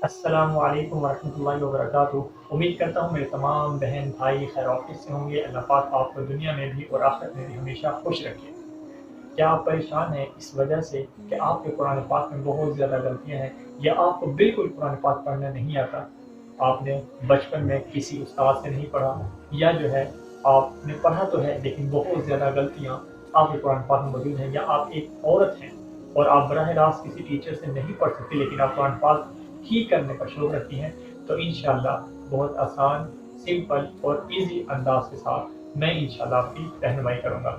السلام علیکم ورحمۃ اللہ وبرکاتہ۔ امید کرتا ہوں میرے تمام بہن بھائی خیر وافیت سے ہوں گے۔ اللہ پاک آپ کو دنیا میں بھی اور آخرت میں بھی ہمیشہ خوش رکھے۔ کیا آپ پریشان ہیں اس وجہ سے کہ آپ کے قرآن پاک میں بہت زیادہ غلطیاں ہیں، یا آپ کو بالکل قرآن پاک پڑھنا نہیں آتا؟ آپ نے بچپن میں کسی استاد سے نہیں پڑھا، یا جو ہے آپ نے پڑھا تو ہے لیکن بہت زیادہ غلطیاں آپ کے قرآن پاک میں موجود ہیں، یا آپ ایک عورت ہیں اور آپ براہ راست کسی ٹیچر سے نہیں پڑھ سکتے لیکن آپ قرآن پاک ہی کرنے کا شوق رکھتی ہیں، تو انشاءاللہ بہت آسان، سمپل اور ایزی انداز کے ساتھ میں انشاءاللہ آپ کی رہنمائی کروں گا۔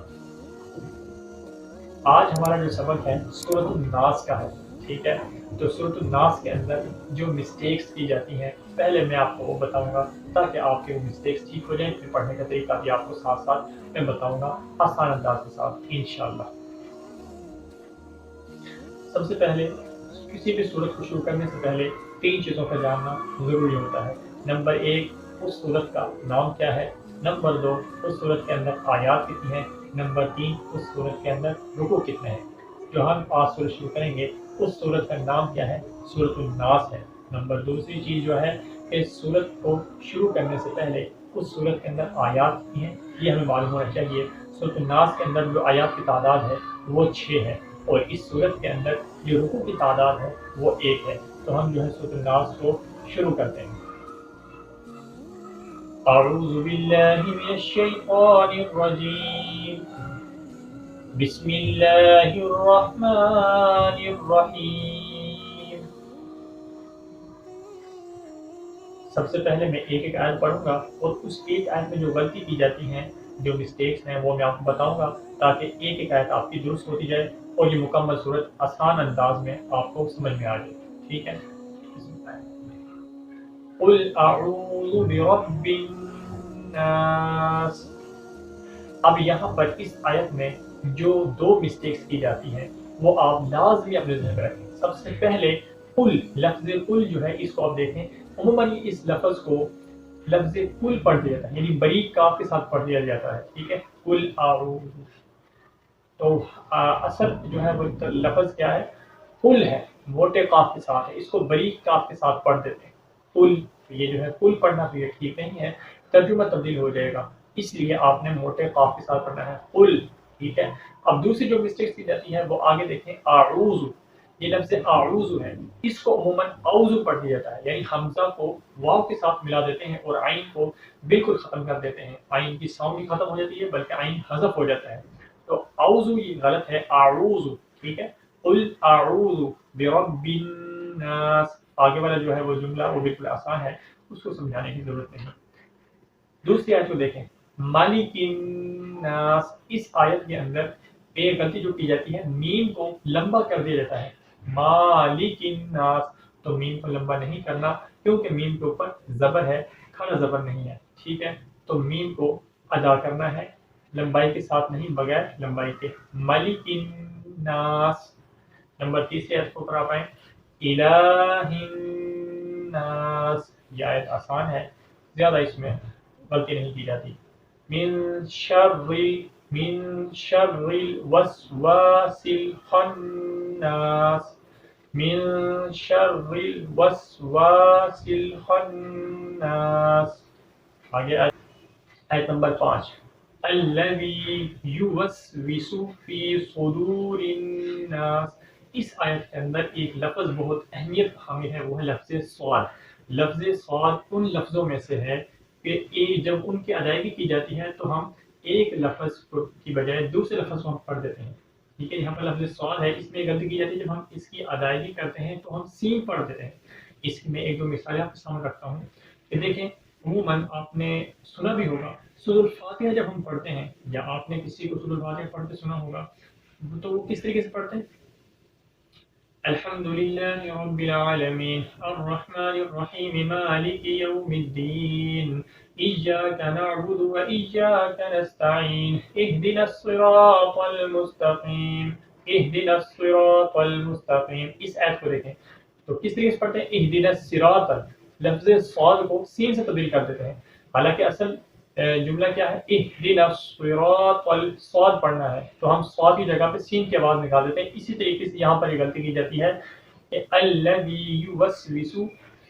آج ہمارا جو سبق ہے سورۃ الناس کا ہے، ٹھیک ہے؟ تو سورۃ الناس کے اندر جو مسٹیکس کی جاتی ہیں پہلے میں آپ کو وہ بتاؤں گا تاکہ آپ کے وہ مسٹیکس ٹھیک ہو جائیں، پھر پڑھنے کا طریقہ بھی آپ کو ساتھ ساتھ میں بتاؤں گا آسان انداز کے ساتھ انشاءاللہ۔ سب سے پہلے کسی بھی صورت کو شروع کرنے سے پہلے تین چیزوں کا جاننا ضروری ہوتا ہے۔ نمبر ایک، اس صورت کا نام کیا ہے۔ نمبر دو، اس صورت کے اندر آیات کتنی ہیں۔ نمبر تین، اس صورت کے اندر رکوع کتنے ہیں۔ جو ہم آج صورت شروع کریں گے اس صورت کا نام کیا ہے، سورۃ الناس ہے۔ نمبر دوسری چیز جو ہے کہ صورت کو شروع کرنے سے پہلے اس صورت کے اندر آیات کتنی ہیں یہ ہمیں معلوم ہونا چاہیے۔ سورۃ الناس کے اندر جو آیات کی تعداد ہے وہ 6 ہے، اور اس صورت کے اندر جو رکوع کی تعداد ہے وہ 1 ہے۔ تو ہم جو ہے سورۃ الناس کو شروع کرتے ہیں۔ اعوذ باللہ من الشیطان الرجیم، بسم اللہ الرحمن الرحیم۔ سب سے پہلے میں ایک ایک آیت پڑھوں گا اور اس ایک آیت میں جو غلطی کی جاتی ہیں، جو مسٹیکس ہیں وہ میں آپ کو بتاؤں گا تاکہ ایک ایک آیت آپ کی درست ہوتی جائے اور یہ مکمل صورت آسان انداز میں آپ کو سمجھ میں آ جائے، ٹھیک ہے؟ قل اعوذ برب الناس۔ اب یہاں پر اس آیت میں جو دو مسٹیکس کی جاتی ہیں وہ آپ لازمی اپنے ذہن میں رکھیں۔ سب سے پہلے قل، لفظ قل جو ہے اس کو آپ دیکھیں، عموماً اس لفظ کو لفظ قل پڑھ دیا جاتا ہے، یعنی باریک کاف کے ساتھ پڑھ دیا جاتا ہے، ٹھیک ہے؟ قل اعوذ، تو اصل جو ہے وہ لفظ کیا ہے، قل ہے، موٹے قاف کے ساتھ ہے، اس کو باریک کاف کے ساتھ پڑھ دیتے ہیں قل۔ یہ جو ہے قل پڑھنا تو یہ ٹھیک نہیں ہے، ترجمہ تبدیل ہو جائے گا، اس لیے آپ نے موٹے قاف کے ساتھ پڑھنا ہے قل، ٹھیک ہے؟ اب دوسری جو مسٹیکس کی جاتی ہے وہ آگے دیکھیں، اعوذ، یہ لفظ اعوذ ہے، اس کو عموماً اعوذ پڑھ دیا جاتا ہے، یعنی حمزہ کو واو کے ساتھ ملا دیتے ہیں اور عین کو بالکل ختم کر دیتے ہیں، عین کی ساؤنڈ نہیں ختم ہو جاتی ہے بلکہ عین حذف ہو جاتا ہے، تو اعوذ یہ غلط ہے، اعوذ، ٹھیک ہے؟ قل اعوذ برب الناس، آگے والا جو ہے وہ جملہ وہ بالکل آسان ہے، اس کو سمجھانے کی ضرورت نہیں۔ دوسری آیت کو دیکھیں، مالک الناس، اس آیت کے اندر ایک غلطی جو کی جاتی ہے، میم کو لمبا کر دیا جاتا ہے، مالک الناس، تو میم کو لمبا نہیں کرنا کیونکہ میم کے اوپر زبر ہے، کھڑا زبر نہیں ہے، ٹھیک ہے؟ تو میم کو ادا کرنا ہے لمبائی کے ساتھ نہیں، بغیر لمبائی کے، مالک الناس۔ نمبر تیسری آیت کو کرا پائیں، الہ الناس، یہ آیت آسان ہے، زیادہ اس میں غلطی نہیں کی جاتی، من شر الوسواس الخناس، من شر الوسواس الخناس۔ آگے آیت نمبر 5، الذی یوسوس فی صدور الناس، اس آیت کے اندر ایک لفظ بہت اہمیت حامل ہے، وہ ہے لفظ صاد۔ لفظ صاد ان لفظوں میں سے ہے کہ جب ان کی ادائیگی کی جاتی ہے تو ہم ایک لفظ کی بجائے دوسرے لفظ کو ہم پڑھ دیتے ہیں، ٹھیک ہے؟ یہاں پر لفظ صاد ہے، اس میں غلطی کی جاتی ہے، جب ہم اس کی ادائیگی کرتے ہیں تو ہم سین پڑھ دیتے ہیں۔ اس میں ایک دو مثالیں آپ کے سامنے رکھتا ہوں کہ دیکھیں، عموماً آپ نے سنا بھی ہوگا سورۃ الفاتحہ جب ہم پڑھتے ہیں، یا آپ نے کسی کو سورۃ الفاتحہ پڑھتے سنا ہوگا، تو وہ کس طریقے سے پڑھتے ہیں؟ الحمد للہ رب العالمین الرحمن الرحیم مالک یوم الدین ایاک نعبد و ایاک نستعین اہدنا الصراط المستقیم، اہدنا الصراط المستقیم۔ اس آیت کو دیکھیں تو کس طریقے سے پڑھتے ہیں، اہدنا الصراط، لفظ صاد کو سین سے تبدیل کر دیتے ہیں، حالانکہ اصل جملہ کیا ہے، اہدنا الصراط، صاد پڑھنا ہے تو ہم صاد کی جگہ پہ سین کی آواز نکال دیتے ہیں۔ اسی طریقے سے یہاں پر یہ غلطی کی جاتی ہے کہ الذی یوسوس